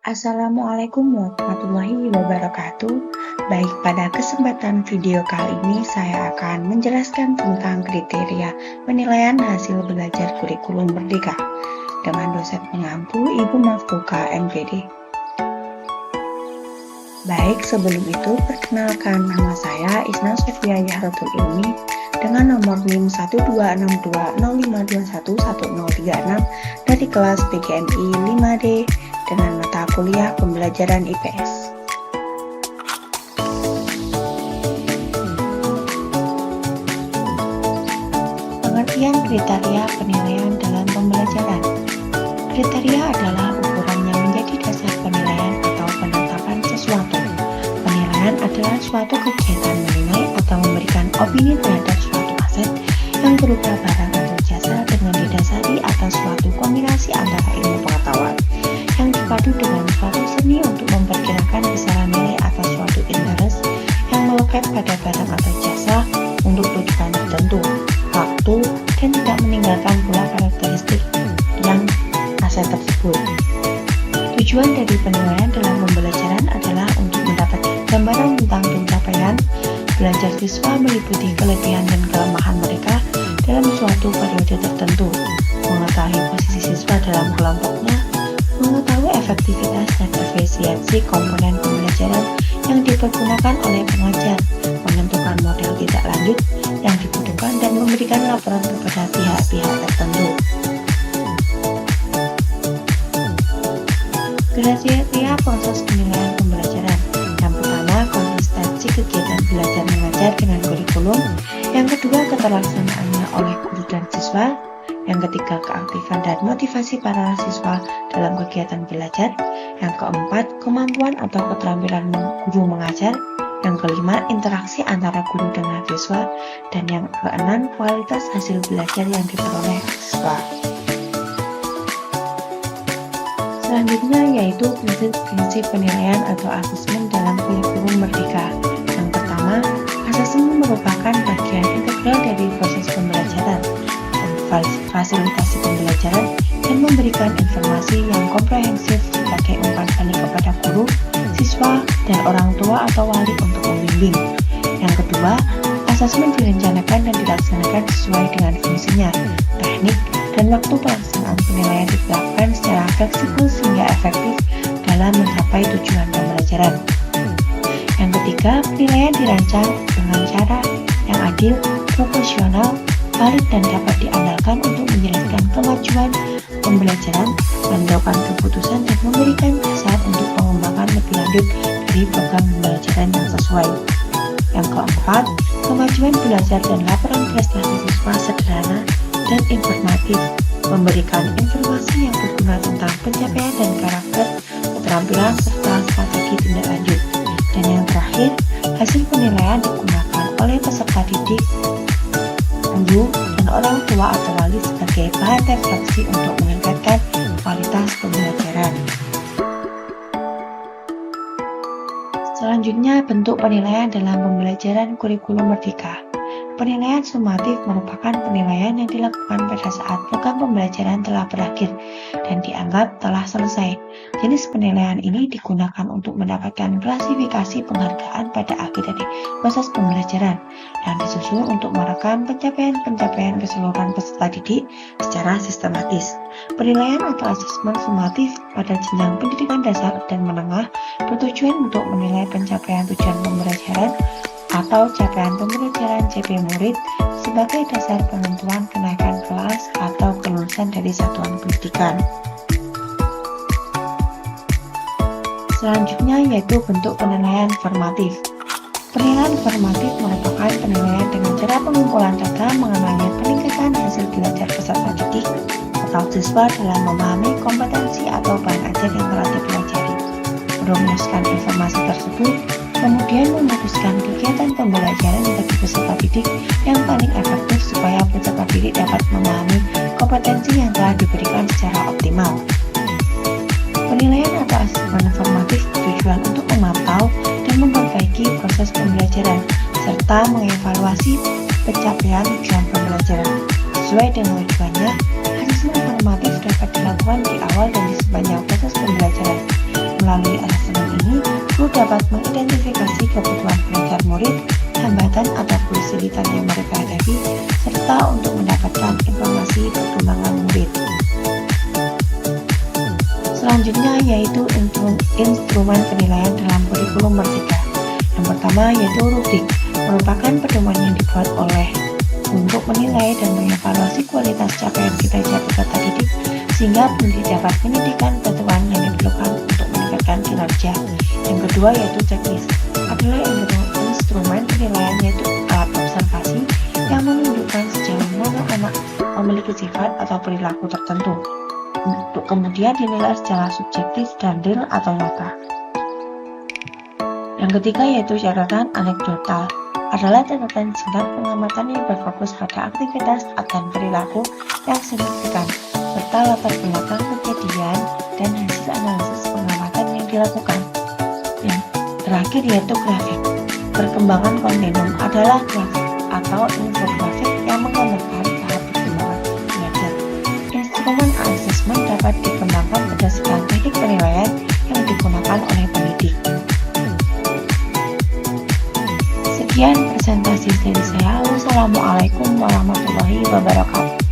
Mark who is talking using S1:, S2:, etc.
S1: Assalamualaikum warahmatullahi wabarakatuh. Baik, pada kesempatan video kali ini saya akan menjelaskan tentang kriteria penilaian hasil belajar kurikulum merdeka dengan dosen pengampu Ibu Maftuka MPD. Baik, sebelum itu perkenalkan, nama saya Isna Sofia Yahrotul Ilmi dengan nomor NIM 1262052111036 dari kelas PGMI 5D dengan mata kuliah pembelajaran IPS. Pengertian kriteria penilaian dalam pembelajaran. Kriteria adalah ukuran yang menjadi dasar penilaian atau penetapan sesuatu. Penilaian adalah suatu kegiatan menilai atau memberikan opini terhadap suatu aset yang berupa barang atau jasa dengan didasari atas suatu kombinasi antara ilmu pengetahuan yang dipadu dengan suatu seni untuk memperkirakan besaran nilai atas suatu interest yang melekat pada barang atau jasa untuk tujuan tertentu, waktu, dan tidak meninggalkan pula karakteristik yang aset tersebut. Tujuan dari penilaian dalam pembelajaran adalah untuk mendapatkan gambaran tentang pencapaian belajar siswa meliputi kelebihan dan kelemahan mereka dalam suatu periode tertentu, mengetahui posisi siswa dalam kelompoknya, mengetahui efektivitas dan efisiensi komponen pembelajaran yang dipergunakan oleh pengajar, menentukan model tindak lanjut yang dibutuhkan dan memberikan laporan kepada pihak-pihak tertentu. Kriteria proses penilaian pembelajaran. Yang pertama, konsistensi kegiatan belajar mengajar dengan kurikulum. Yang kedua, keterlaksanaannya oleh guru dan siswa. Yang ketiga, keaktifan dan motivasi para siswa dalam kegiatan belajar. Yang keempat, kemampuan atau keterampilan guru mengajar. Yang kelima, interaksi antara guru dengan siswa. Dan yang keenam, kualitas hasil belajar yang diperoleh siswa. Selanjutnya yaitu prinsip penilaian atau asesmen dalam kurikulum merdeka. Yang pertama, asesmen merupakan bagian integral dari proses pembelajaran, fasilitasi pembelajaran, dan memberikan informasi yang komprehensif sebagai umpan balik kepada guru, siswa, dan orang tua atau wali untuk membimbing. Yang kedua, asesmen direncanakan dan dilaksanakan sesuai dengan fungsinya, teknik, dan waktu pelaksanaan penilaian ditetapkan secara fleksibel sehingga efektif dalam mencapai tujuan pembelajaran. Yang ketiga, penilaian dirancang dengan cara yang adil, proporsional, valid, dan dapat diandalkan untuk menjelaskan kemajuan pembelajaran, menentukan keputusan, dan memberikan dasar untuk pengembangan lebih lanjut dari program pembelajaran yang sesuai. Yang keempat, kemajuan belajar dan laporan prestasi siswa sederhana dan informatif, memberikan informasi yang berguna tentang pencapaian dan karakter, keterampilan, serta strategi tindak lanjut. Dan yang terakhir, hasil penilaian digunakan oleh peserta didik, guru, dan orang tua atau wali sebagai bahan refleksi untuk meningkatkan kualitas pembelajaran. Selanjutnya, bentuk penilaian dalam pembelajaran kurikulum merdeka. Penilaian sumatif merupakan penilaian yang dilakukan pada saat program pembelajaran telah berakhir dan dianggap telah selesai. Jenis penilaian ini digunakan untuk mendapatkan klasifikasi penghargaan pada akhir dari proses pembelajaran dan disusun untuk merekam pencapaian-pencapaian keseluruhan peserta didik secara sistematis. Penilaian atau asesmen sumatif pada jenjang pendidikan dasar dan menengah bertujuan untuk menilai pencapaian tujuan pembelajaran atau capaian pembelajaran CP murid sebagai dasar penentuan kenaikan kelas atau kelulusan dari satuan pendidikan. Selanjutnya yaitu bentuk penilaian formatif. Penilaian formatif merupakan penilaian dengan cara pengumpulan data mengenai peningkatan hasil belajar peserta didik atau siswa dalam memahami kompetensi atau bahan ajar yang telah dipelajari, merumuskan informasi tersebut, kemudian memutuskan kegiatan pembelajaran bagi peserta didik yang paling efektif supaya peserta didik dapat memahami kompetensi yang telah diberikan secara optimal. Penilaian atau asesmen formatif bertujuan untuk memantau dan memperbaiki proses pembelajaran serta mengevaluasi pencapaian tujuan pembelajaran. Sesuai dengan tujuannya, asesmen formatif dapat dilakukan di awal dan di sepanjang proses pembelajaran, Melalui asesmen ini, guru dapat mengidentifikasi kebutuhan belajar murid, hambatan atau kesulitan yang mereka hadapi, serta untuk mendapatkan informasi perkembangan murid. Selanjutnya yaitu instrumen penilaian dalam kurikulum Merdeka. Yang pertama yaitu rubrik, merupakan pedoman yang dibuat oleh untuk menilai dan mengevaluasi kualitas capaian kinerja peserta didik sehingga pendidik dapat menyediakan bantuan yang diperlukan untuk meningkatkan kinerja. Yang kedua yaitu checklist, adalah instrumen penilaian yaitu alat observasi yang menunjukkan sejauh mana anak memiliki sifat atau perilaku tertentu. Untuk kemudian dinilai secara subjektif dan real atau nyata. Yang ketiga yaitu catatan anekdotal, adalah catatan singkat pengamatan yang berfokus pada aktivitas dan perilaku yang signifikan, serta latar belakang kejadian dan hasil analisis pengamatan yang dilakukan. Yang terakhir yaitu grafik. Perkembangan kontinum adalah grafik atau infografik yang menggambarkan tahap perkembangan belajar. Instrumen asesmen dapat dikembangkan berdasarkan teknik penilaian yang digunakan oleh pendidik. Sekian presentasi dari saya. Wassalamualaikum warahmatullahi wabarakatuh.